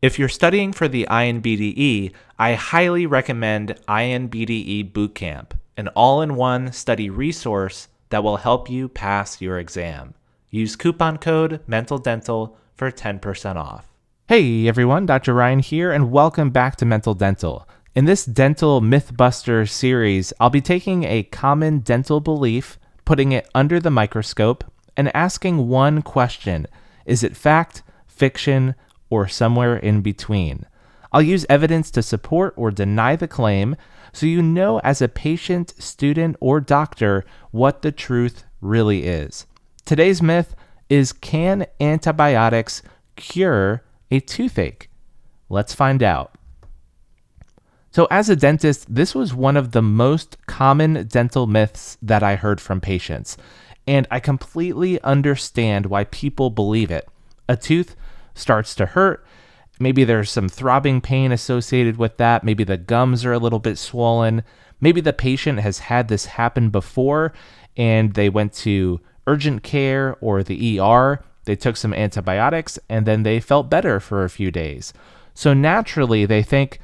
If you're studying for the INBDE, I highly recommend INBDE Bootcamp, an all-in-one study resource that will help you pass your exam. Use coupon code MENTALDENTAL for 10% off. Hey everyone, Dr. Ryan here, and welcome back to Mental Dental. In this Dental Mythbusters series, I'll be taking a common dental belief, putting it under the microscope, and asking one question: is it fact, fiction, or somewhere in between? I'll use evidence to support or deny the claim, so you know as a patient, student, or doctor what the truth really is. Today's myth is: can antibiotics cure a toothache? Let's find out. So as a dentist, this was one of the most common dental myths that I heard from patients, and I completely understand why people believe it. A tooth starts to hurt. Maybe there's some throbbing pain associated with that. Maybe the gums are a little bit swollen. Maybe the patient has had this happen before and they went to urgent care or the ER. They took some antibiotics and then they felt better for a few days. So naturally they think,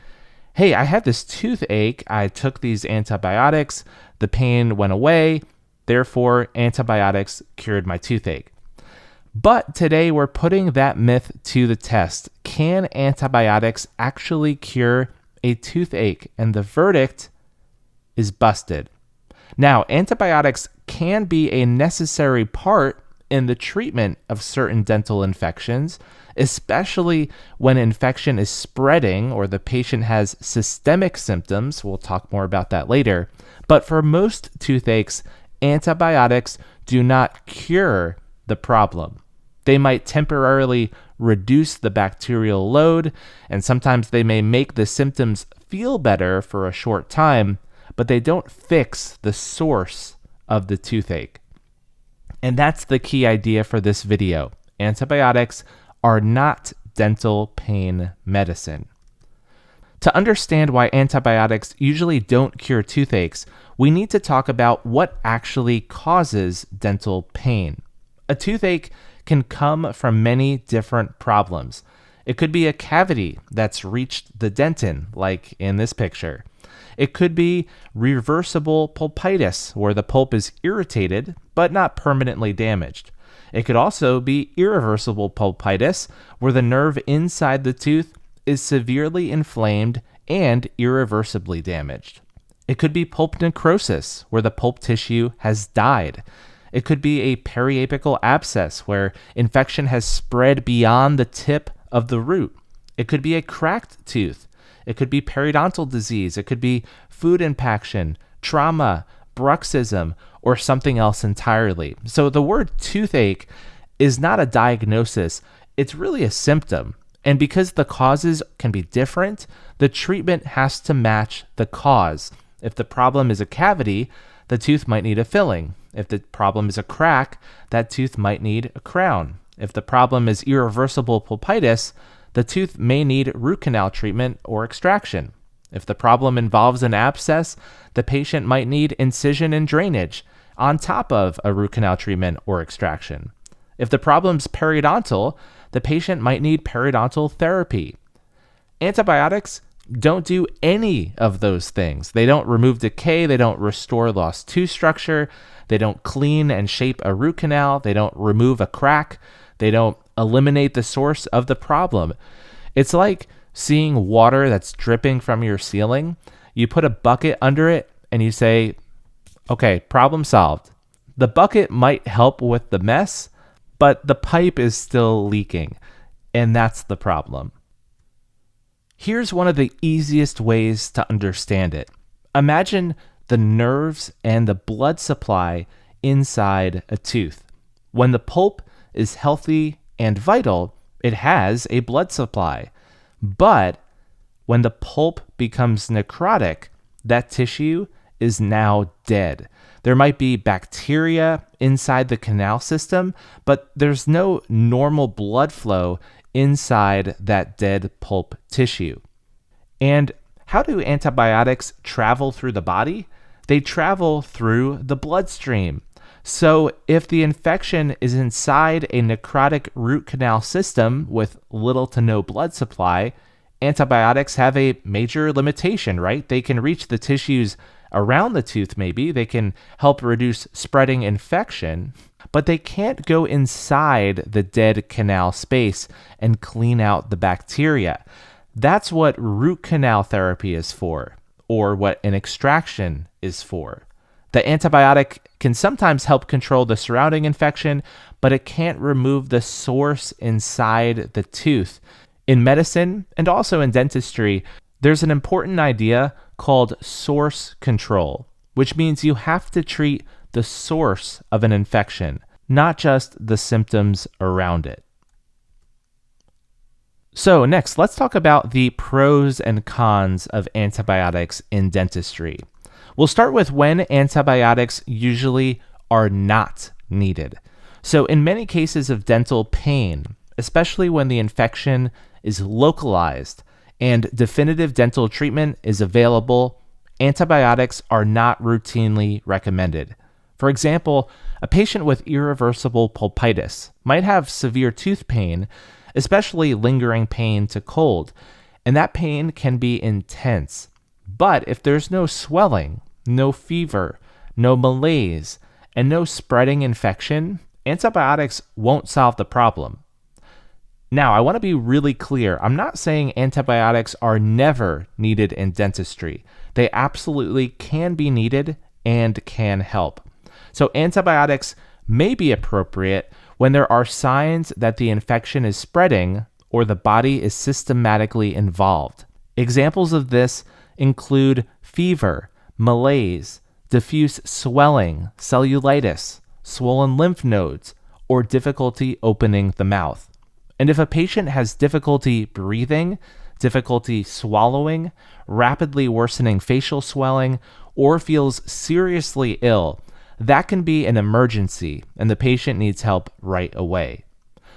hey, I had this toothache. I took these antibiotics. The pain went away. Therefore, antibiotics cured my toothache. But today we're putting that myth to the test. Can antibiotics actually cure a toothache? And the verdict is busted. Now, antibiotics can be a necessary part in the treatment of certain dental infections, especially when infection is spreading or the patient has systemic symptoms. We'll talk more about that later. But for most toothaches, antibiotics do not cure the problem. They might temporarily reduce the bacterial load, and sometimes they may make the symptoms feel better for a short time, but they don't fix the source of the toothache. And that's the key idea for this video. Antibiotics are not dental pain medicine. To understand why antibiotics usually don't cure toothaches, we need to talk about what actually causes dental pain. A toothache can come from many different problems. It could be a cavity that's reached the dentin, like in this picture. It could be reversible pulpitis, where the pulp is irritated but not permanently damaged. It could also be irreversible pulpitis, where the nerve inside the tooth is severely inflamed and irreversibly damaged. It could be pulp necrosis, where the pulp tissue has died. It could be a periapical abscess, where infection has spread beyond the tip of the root. It could be a cracked tooth. It could be periodontal disease. It could be food impaction, trauma, bruxism, or something else entirely. So the word toothache is not a diagnosis. It's really a symptom. And because the causes can be different, the treatment has to match the cause. If the problem is a cavity, the tooth might need a filling. If the problem is a crack, that tooth might need a crown. If the problem is irreversible pulpitis, the tooth may need root canal treatment or extraction. If the problem involves an abscess, the patient might need incision and drainage on top of a root canal treatment or extraction. If the problem's periodontal, the patient might need periodontal therapy. Antibiotics don't do any of those things. They don't remove decay. They don't restore lost tooth structure. They don't clean and shape a root canal. They don't remove a crack. They don't eliminate the source of the problem. It's like seeing water that's dripping from your ceiling. You put a bucket under it and you say, okay, problem solved. The bucket might help with the mess, but the pipe is still leaking, and that's the problem. Here's one of the easiest ways to understand it. Imagine the nerves and the blood supply inside a tooth. When the pulp is healthy and vital, it has a blood supply. But when the pulp becomes necrotic, that tissue is now dead. There might be bacteria inside the canal system, but there's no normal blood flow inside that dead pulp tissue. And how do antibiotics travel through the body? They travel through the bloodstream. So, if the infection is inside a necrotic root canal system with little to no blood supply, antibiotics have a major limitation, right? They can reach the tissues around the tooth, maybe. They can help reduce spreading infection, but they can't go inside the dead canal space and clean out the bacteria. That's what root canal therapy is for, or what an extraction is for. The antibiotic can sometimes help control the surrounding infection, but it can't remove the source inside the tooth. In medicine and also in dentistry, there's an important idea called source control, which means you have to treat the source of an infection, not just the symptoms around it. So next, let's talk about the pros and cons of antibiotics in dentistry. We'll start with when antibiotics usually are not needed. So in many cases of dental pain, especially when the infection is localized and definitive dental treatment is available, antibiotics are not routinely recommended. For example, a patient with irreversible pulpitis might have severe tooth pain, especially lingering pain to cold, and that pain can be intense. But if there's no swelling, no fever, no malaise, and no spreading infection, antibiotics won't solve the problem. Now, I want to be really clear. I'm not saying antibiotics are never needed in dentistry. They absolutely can be needed and can help. So antibiotics may be appropriate when there are signs that the infection is spreading or the body is systematically involved. Examples of this include fever, malaise, diffuse swelling, cellulitis, swollen lymph nodes, or difficulty opening the mouth. And if a patient has difficulty breathing, difficulty swallowing, rapidly worsening facial swelling, or feels seriously ill, that can be an emergency and the patient needs help right away.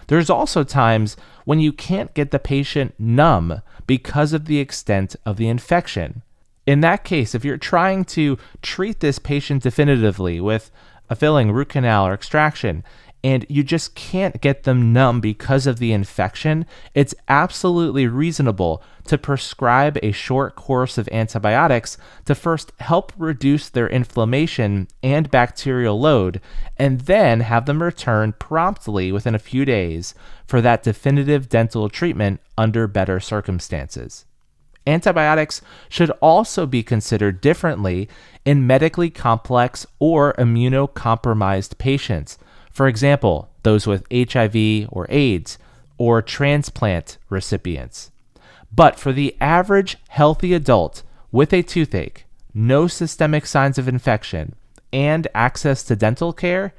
There's also times when you can't get the patient numb because of the extent of the infection. In that case, if you're trying to treat this patient definitively with a filling, root canal, or extraction, and you just can't get them numb because of the infection, it's absolutely reasonable to prescribe a short course of antibiotics to first help reduce their inflammation and bacterial load, and then have them return promptly within a few days for that definitive dental treatment under better circumstances. Antibiotics should also be considered differently in medically complex or immunocompromised patients. For example, those with HIV or AIDS, or transplant recipients. But for the average healthy adult with a toothache, no systemic signs of infection, and access to dental care,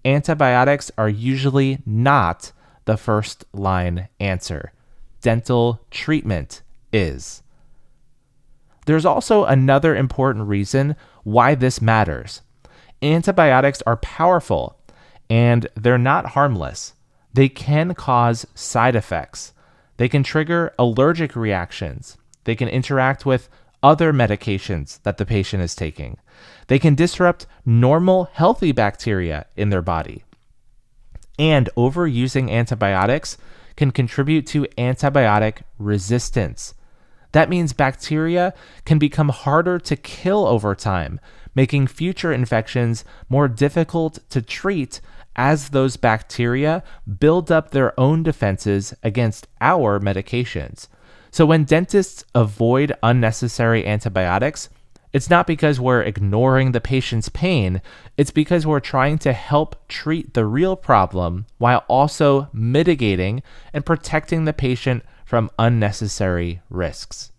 antibiotics are usually not the first line answer. Dental treatment is. There's also another important reason why this matters. Antibiotics are powerful, and they're not harmless. They can cause side effects. They can trigger allergic reactions. They can interact with other medications that the patient is taking. They can disrupt normal, healthy bacteria in their body. And overusing antibiotics can contribute to antibiotic resistance. That means bacteria can become harder to kill over time, making future infections more difficult to treat as those bacteria build up their own defenses against our medications. So when dentists avoid unnecessary antibiotics, it's not because we're ignoring the patient's pain, it's because we're trying to help treat the real problem while also mitigating and protecting the patient from unnecessary risks.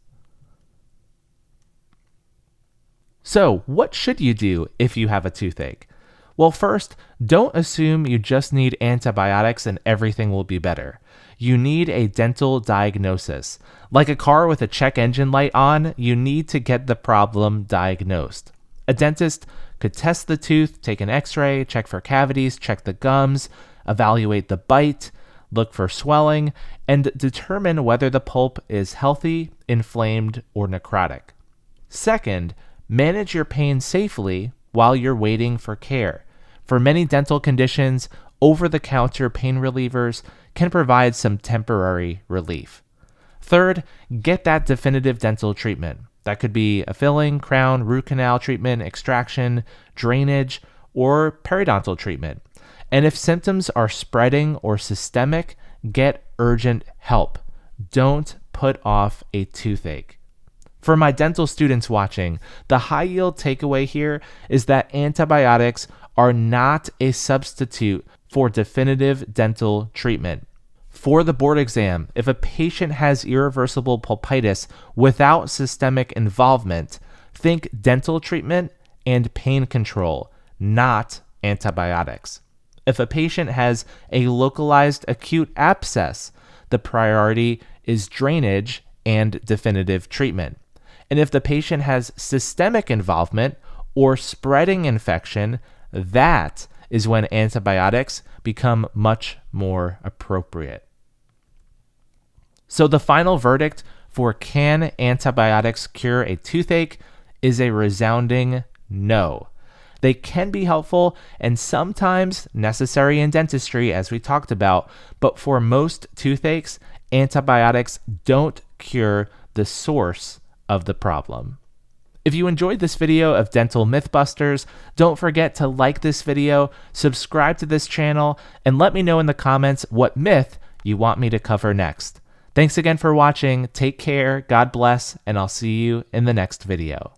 So, what should you do if you have a toothache? Well, first, don't assume you just need antibiotics and everything will be better. You need a dental diagnosis. Like a car with a check engine light on, you need to get the problem diagnosed. A dentist could test the tooth, take an x-ray, check for cavities, check the gums, evaluate the bite, look for swelling, and determine whether the pulp is healthy, inflamed, or necrotic. Second, manage your pain safely while you're waiting for care. For many dental conditions, over-the-counter pain relievers can provide some temporary relief. Third, get that definitive dental treatment. That could be a filling, crown, root canal treatment, extraction, drainage, or periodontal treatment. And if symptoms are spreading or systemic, get urgent help. Don't put off a toothache. For my dental students watching, the high-yield takeaway here is that antibiotics are not a substitute for definitive dental treatment. For the board exam, if a patient has irreversible pulpitis without systemic involvement, think dental treatment and pain control, not antibiotics. If a patient has a localized acute abscess, the priority is drainage and definitive treatment. And if the patient has systemic involvement or spreading infection, that is when antibiotics become much more appropriate. So the final verdict for can antibiotics cure a toothache is a resounding no. They can be helpful and sometimes necessary in dentistry, as we talked about, but for most toothaches, antibiotics don't cure the source of the problem. If you enjoyed this video of Dental Mythbusters, don't forget to like this video, subscribe to this channel, and let me know in the comments what myth you want me to cover next. Thanks again for watching, take care, God bless, and I'll see you in the next video.